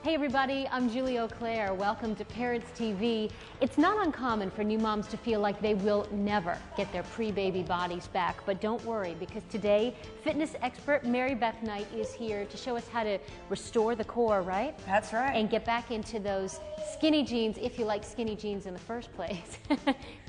Hey everybody, I'm Juli Auclair. Welcome to Parents TV. It's not uncommon for new moms to feel like they will never get their pre-baby bodies back, but don't worry, because today fitness expert Mary Beth Knight is here to show us how to restore the core, right? That's right. And get back into those skinny jeans, if you like skinny jeans in the first place.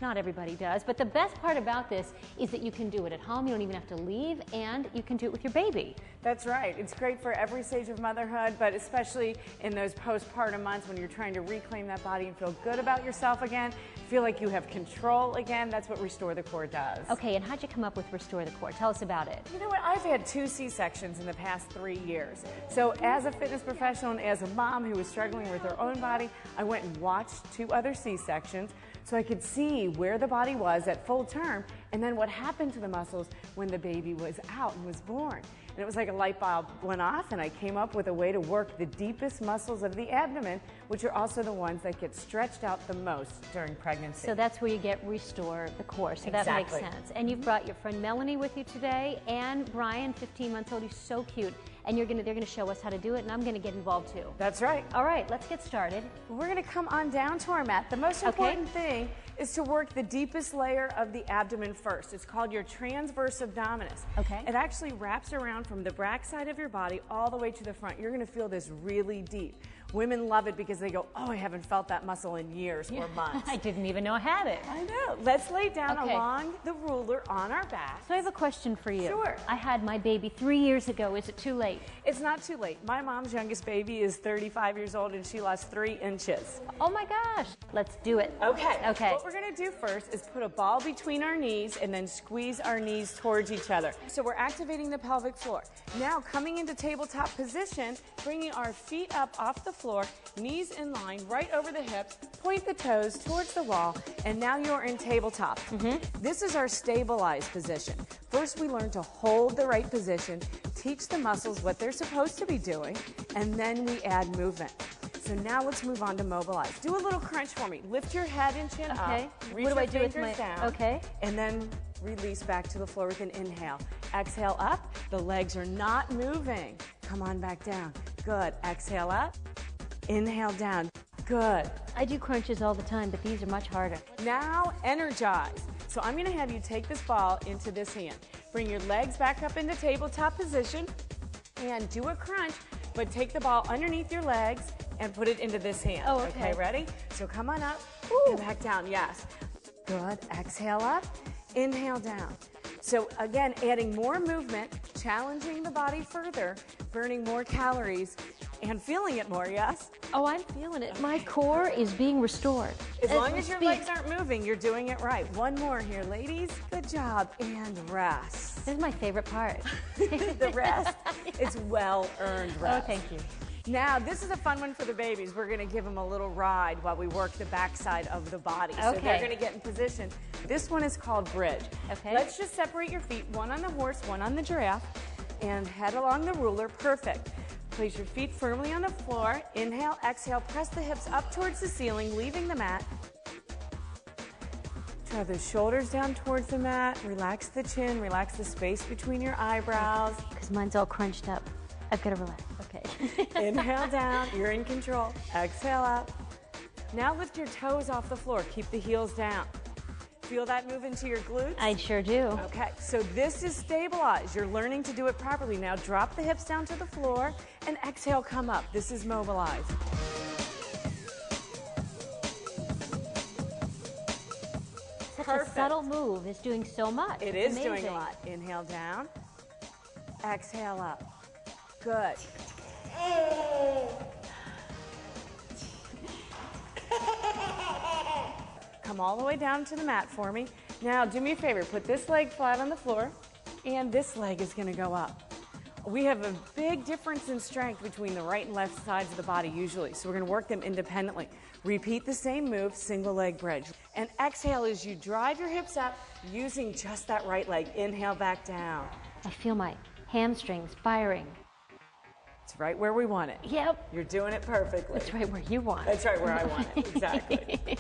Not everybody does, but the best part about this is that you can do it at home. You don't even have to leave, and you can do it with your baby. That's right. It's great for every stage of motherhood, but especially in those postpartum months when you're trying to reclaim that body and feel good about yourself again, feel like you have control again. That's what Restore the Core does. Okay, and how'd you come up with Restore the Core? Tell us about it. You know what? I've had 2 C-sections in the past 3 years. So as a fitness professional and as a mom who was struggling with her own body, I went and watched 2 other C-sections so I could see where the body was at full term and then what happened to the muscles when the baby was out and was born. And it was like a light bulb went off, and I came up with a way to work the deepest muscles of the abdomen, which are also the ones that get stretched out the most during pregnancy. So that's where you get Restore the Core. So that makes sense. And you've brought your friend Melanie with you today, and Brian, 15 months old. He's so cute. And they're going to show us how to do it, and I'm going to get involved too. That's right. All right, let's get started. We're going to come on down to our mat. The most important thing is to work the deepest layer of the abdomen first. It's called your Transverse Abdominis. Okay. It actually wraps around from the back side of your body all the way to the front. You're going to feel this really deep. Women love it because they go, oh, I haven't felt that muscle in years or months. I didn't even know I had it. I know. Let's lay down along the ruler on our back. So I have a question for you. Sure. I had my baby 3 years ago. Is it too late? It's not too late. My mom's youngest baby is 35 years old, and she lost 3 inches. Oh my gosh. Let's do it. Okay. Okay. What we're going to do first is put a ball between our knees and then squeeze our knees towards each other. So we're activating the pelvic floor. Now coming into tabletop position, bringing our feet up off the floor, knees in line, right over the hips, point the toes towards the wall, and now you're in tabletop. This is our stabilized position. First, we learn to hold the right position, teach the muscles what they're supposed to be doing, and then we add movement. So now let's move on to mobilize. Do a little crunch for me. Lift your head and chin up. Reach What do I do your with my down, Okay. and then release back to the floor with an inhale. Exhale up. The legs are not moving. Come on back down. Good. Exhale up. Inhale down. Good. I do crunches all the time, but these are much harder. Now energize. So I'm going to have you take this ball into this hand. Bring your legs back up into tabletop position and do a crunch, but take the ball underneath your legs and put it into this hand. Oh, okay. Ready? So come on up and back down. Yes. Good. Exhale up. Inhale down. So again, adding more movement, challenging the body further, burning more calories, and feeling it more, yes? Oh, I'm feeling it. My core is being restored. As long as your legs aren't moving, you're doing it right. One more here, ladies. Good job. And rest. This is my favorite part. The rest. It's well-earned rest. Oh, thank you. Now, this is a fun one for the babies. We're going to give them a little ride while we work the backside of the body. So they're going to get in position. This one is called bridge. Okay. Let's just separate your feet, one on the horse, one on the giraffe, and head along the ruler. Perfect. Place your feet firmly on the floor. Inhale, exhale, press the hips up towards the ceiling, leaving the mat. Draw the shoulders down towards the mat. Relax the chin, relax the space between your eyebrows. Because mine's all crunched up. I've got to relax. Okay. Inhale down, you're in control. Exhale up. Now lift your toes off the floor. Keep the heels down. Feel that move into your glutes? I sure do. Okay, so this is stabilized. You're learning to do it properly. Now drop the hips down to the floor and exhale, come up. This is mobilized. Such a subtle move. It's doing so much. It is doing a lot. Inhale down. Exhale up. Good. Come all the way down to the mat for me. Now, do me a favor. Put this leg flat on the floor, and this leg is going to go up. We have a big difference in strength between the right and left sides of the body usually, so we're going to work them independently. Repeat the same move, single leg bridge. And exhale as you drive your hips up using just that right leg. Inhale back down. I feel my hamstrings firing. It's right where we want it. Yep. You're doing it perfectly. It's right where you want it. That's right where I want it. Exactly.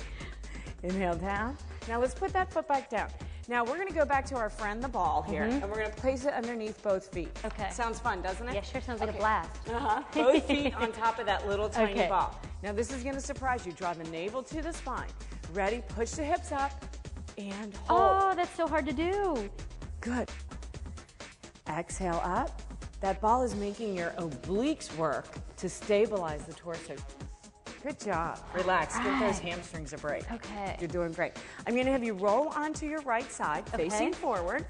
Inhale down. Now let's put that foot back down. Now we're going to go back to our friend the ball here, and we're going to place it underneath both feet. Okay. Sounds fun, doesn't it? Yeah, sure sounds like a blast. Both feet on top of that little tiny ball. Now this is going to surprise you. Draw the navel to the spine. Ready? Push the hips up and hold. Oh, that's so hard to do. Good. Exhale up. That ball is making your obliques work to stabilize the torso. Good job. Relax. Give those hamstrings a break. Okay. You're doing great. I'm going to have you roll onto your right side, facing forward.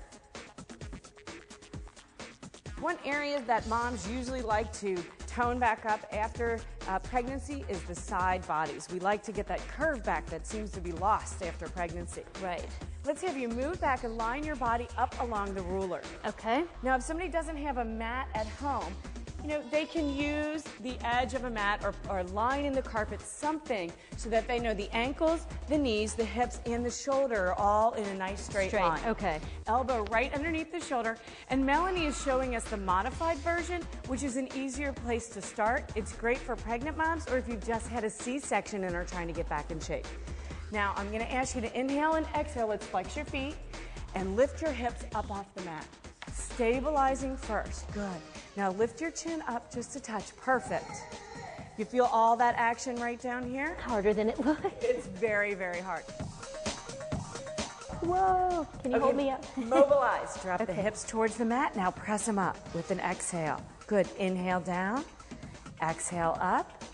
One area that moms usually like to tone back up after pregnancy is the side bodies. We like to get that curve back that seems to be lost after pregnancy. Right. Let's have you move back and line your body up along the ruler. Okay. Now, if somebody doesn't have a mat at home, you know, they can use the edge of a mat or line in the carpet, something so that they know the ankles, the knees, the hips, and the shoulder are all in a nice straight line. Okay. Elbow right underneath the shoulder. And Melanie is showing us the modified version, which is an easier place to start. It's great for pregnant moms or if you've just had a C-section and are trying to get back in shape. Now, I'm going to ask you to inhale and exhale. Let's flex your feet and lift your hips up off the mat. Stabilizing first. Good. Now lift your chin up just a touch. Perfect. You feel all that action right down here? Harder than it looks. It's very, very hard. Whoa. Can you hold me up? Mobilize. Drop the hips towards the mat. Now press them up with an exhale. Good. Inhale down. Exhale up.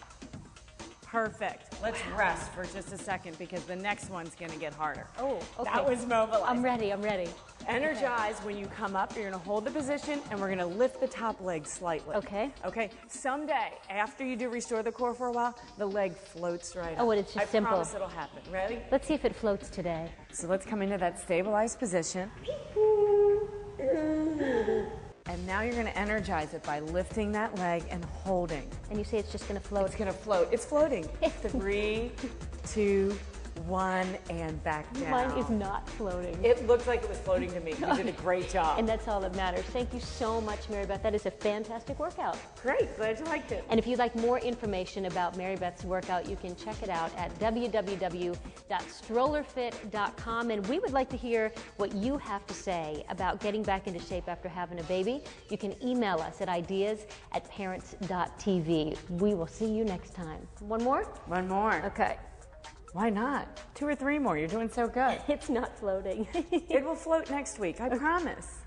Perfect. Let's rest for just a second because the next one's going to get harder. Oh, okay. That was mobilized. I'm ready. I'm ready. Energize when you come up. You're going to hold the position and we're going to lift the top leg slightly. Okay. Okay. Someday, after you do restore the core for a while, the leg floats right up. Oh, and it's just simple. I promise it'll happen. Ready? Let's see if it floats today. So let's come into that stabilized position. And now you're going to energize it by lifting that leg and holding. And you say it's just going to float. It's going to float. It's floating. 3, 2, 1, and back down. Mine is not floating. It looked like it was floating to me. You did a great job. And that's all that matters. Thank you so much, Mary Beth. That is a fantastic workout. Great. Glad you liked it. And if you'd like more information about Mary Beth's workout, you can check it out at www.strollerfit.com. And we would like to hear what you have to say about getting back into shape after having a baby. You can email us at ideas@parents.tv. We will see you next time. One more? One more. Okay. Why not? 2 or 3 more. You're doing so good. It's not floating. It will float next week, I promise.